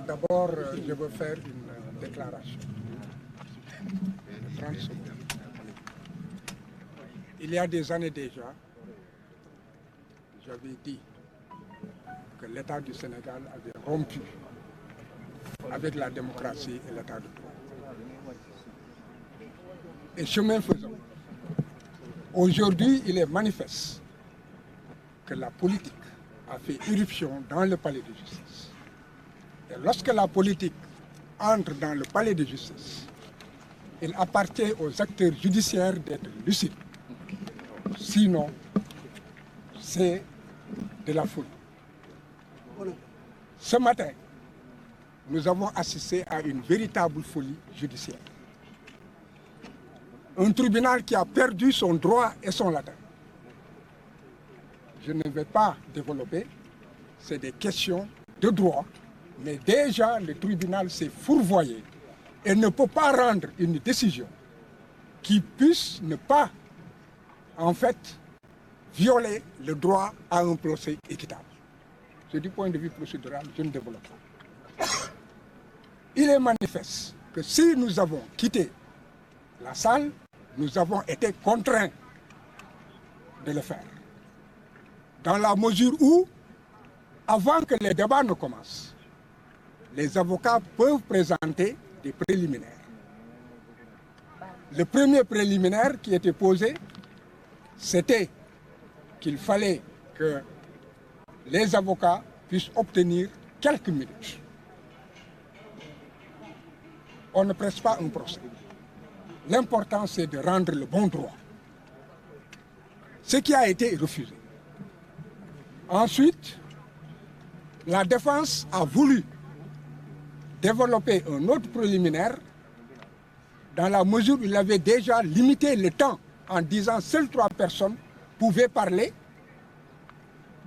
D'abord, je veux faire une déclaration de 30 secondes. Il y a des années déjà, j'avais dit que l'État du Sénégal avait rompu avec la démocratie et l'État de droit. Et chemin faisant, aujourd'hui, il est manifeste que la politique a fait irruption dans le palais de justice. Et lorsque la politique entre dans le palais de justice, il appartient aux acteurs judiciaires d'être lucides. Sinon, c'est de la folie. Ce matin, nous avons assisté à une véritable folie judiciaire. Un tribunal qui a perdu son droit et son latin. Je ne vais pas développer, c'est des questions de droit, mais déjà le tribunal s'est fourvoyé et ne peut pas rendre une décision qui puisse ne pas, en fait, violer le droit à un procès équitable. C'est du point de vue procédural, je ne développe pas. Il est manifeste que si nous avons quitté la salle, nous avons été contraints de le faire. Dans la mesure où, avant que les débats ne commencent, les avocats peuvent présenter des préliminaires. Le premier préliminaire qui était posé, c'était qu'il fallait que les avocats puissent obtenir quelques minutes. On ne presse pas un procès. L'important, c'est de rendre le bon droit. Ce qui a été refusé. Ensuite, la défense a voulu développer un autre préliminaire dans la mesure où il avait déjà limité le temps en disant seules 3 personnes pouvaient parler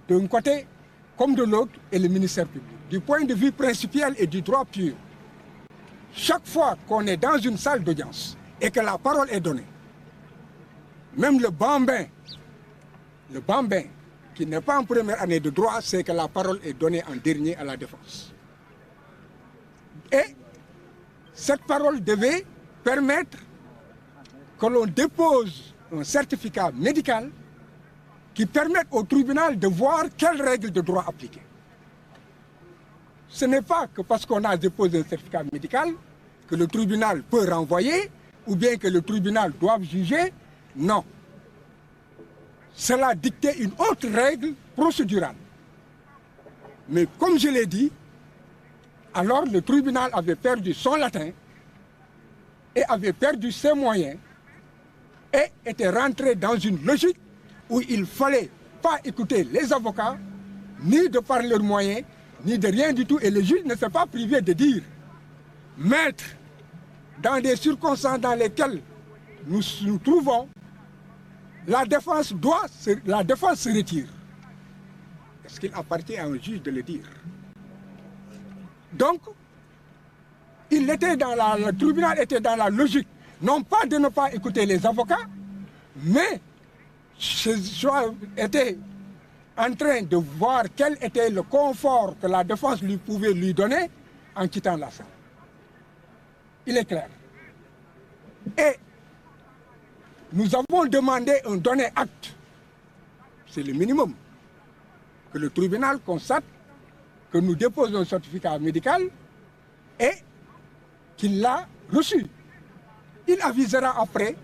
d'un côté comme de l'autre et le ministère public. Du point de vue principiel et du droit pur, chaque fois qu'on est dans une salle d'audience et que la parole est donnée, même le bambin qui n'est pas en première année de droit, c'est que la parole est donnée en dernier à la défense. Et cette parole devait permettre que l'on dépose un certificat médical qui permette au tribunal de voir quelles règles de droit appliquer. Ce n'est pas que parce qu'on a déposé un certificat médical que le tribunal peut renvoyer ou bien que le tribunal doit juger. Non. Cela dictait une autre règle procédurale. Mais comme je l'ai dit, alors le tribunal avait perdu son latin et avait perdu ses moyens et était rentré dans une logique où il ne fallait pas écouter les avocats, ni de par leurs moyens, ni de rien du tout. Et le juge ne s'est pas privé de dire, maître, dans des circonstances dans lesquelles nous nous trouvons, la défense se retire. Est-ce qu'il appartient à un juge de le dire? Donc, le tribunal était dans la logique, non pas de ne pas écouter les avocats, mais était en train de voir quel était le confort que la défense pouvait lui donner en quittant la salle. Il est clair. Et nous avons demandé un donné acte. C'est le minimum. Que le tribunal constate que nous déposons un certificat médical et qu'il l'a reçu. Il avisera après,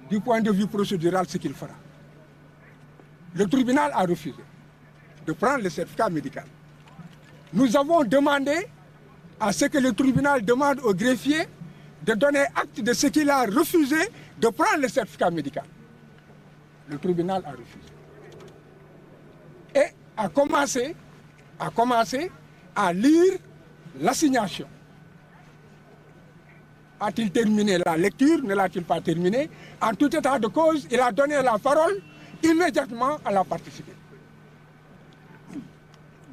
du point de vue procédural, ce qu'il fera. Le tribunal a refusé de prendre le certificat médical. Nous avons demandé à ce que le tribunal demande au greffier de donner acte de ce qu'il a refusé de prendre le certificat médical. Le tribunal a refusé. Et a commencé à lire l'assignation. A-t-il terminé la lecture? Ne l'a-t-il pas terminé? En tout état de cause, il a donné la parole immédiatement à la participée.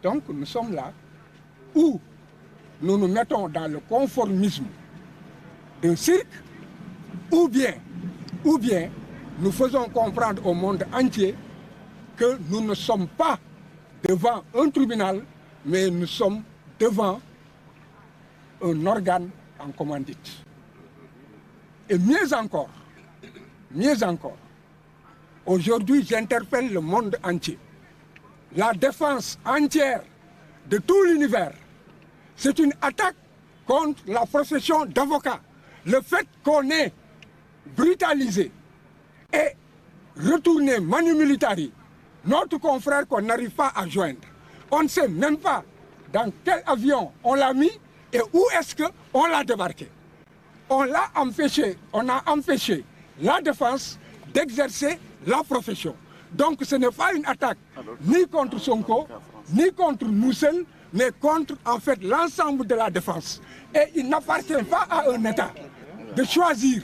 Donc nous sommes là où nous nous mettons dans le conformisme d'un cirque, ou bien nous faisons comprendre au monde entier que nous ne sommes pas devant un tribunal, mais nous sommes devant un organe en commandite. Et mieux encore, aujourd'hui j'interpelle le monde entier. La défense entière de tout l'univers, c'est une attaque contre la profession d'avocat. Le fait qu'on ait brutalisé et retourné Manu Militari, notre confrère qu'on n'arrive pas à joindre, on ne sait même pas dans quel avion on l'a mis et où est-ce qu'on l'a débarqué. On a empêché la défense d'exercer la profession. Donc ce n'est pas une attaque ni contre Sonko, ni contre nous seuls, mais contre en fait l'ensemble de la défense. Et il n'appartient pas à un État de choisir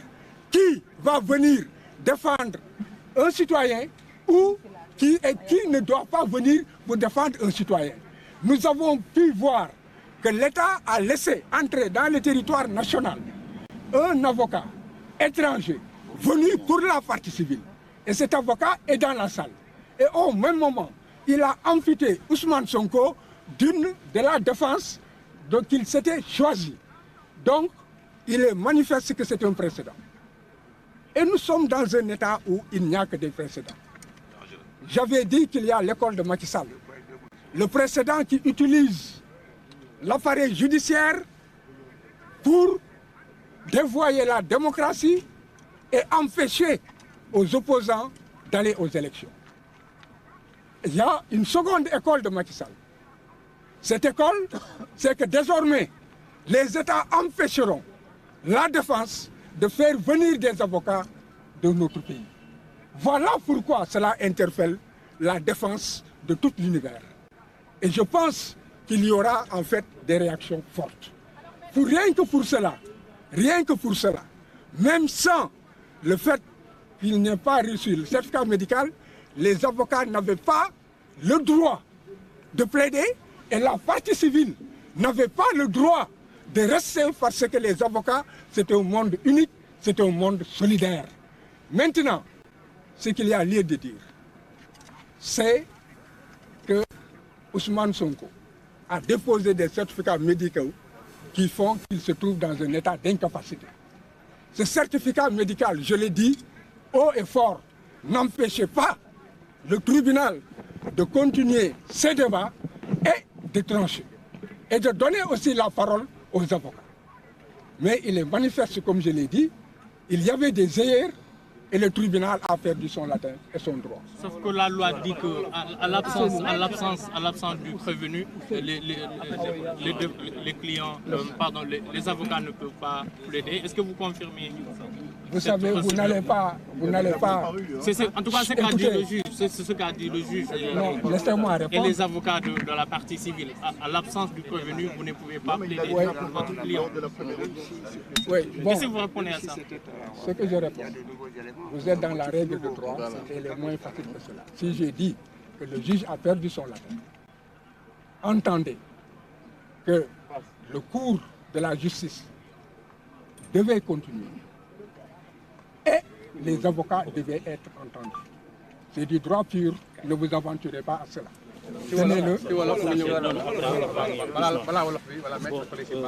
qui va venir défendre un citoyen ou qui ne doit pas venir pour défendre un citoyen. Nous avons pu voir que l'État a laissé entrer dans le territoire national un avocat étranger venu pour la partie civile. Et cet avocat est dans la salle. Et au même moment, il a amputé Ousmane Sonko d'une de la défense dont il s'était choisi. Donc, il est manifeste que c'est un précédent. Et nous sommes dans un État où il n'y a que des précédents. J'avais dit qu'il y a l'école de Macky Sall. Le précédent qui utilise l'appareil judiciaire pour dévoyer la démocratie et empêcher aux opposants d'aller aux élections. Il y a une seconde école de Macky Sall. Cette école, c'est que désormais, les États empêcheront la défense de faire venir des avocats de notre pays. Voilà pourquoi cela interpelle la défense de tout l'univers. Et je pense qu'il y aura en fait des réactions fortes. Rien que pour cela, même sans le fait qu'il n'ait pas reçu le certificat médical, les avocats n'avaient pas le droit de plaider et la partie civile n'avait pas le droit de rester parce que les avocats, c'est un monde unique, c'est un monde solidaire. Maintenant, ce qu'il y a lieu de dire, c'est que Ousmane Sonko a déposé des certificats médicaux qui font qu'il se trouve dans un état d'incapacité. Ce certificat médical, je l'ai dit, haut et fort, n'empêchait pas le tribunal de continuer ses débats et de trancher. Et de donner aussi la parole aux avocats. Mais il est manifeste, comme je l'ai dit, il y avait des erreurs et le tribunal a perdu son latin et son droit. Sauf que la loi dit qu'à l'absence du prévenu, les clients, les avocats ne peuvent pas plaider. Est-ce que vous confirmez? Vous savez, vous n'allez pas. En tout cas, c'est ce qu'a dit le juge. Non, laissez-moi répondre. Et les avocats de la partie civile, à l'absence du prévenu, vous ne pouvez pas plaider pour votre client. Oui, bon. Qu'est-ce que vous répondez à ça? Ce que je réponds, vous êtes dans la règle de droit, et le moins facile que cela. Si j'ai dit que le juge a perdu son latin, entendez que le cours de la justice devait continuer et les avocats devaient être entendus. C'est du droit pur, ne vous aventurez pas à cela. Tenez-le.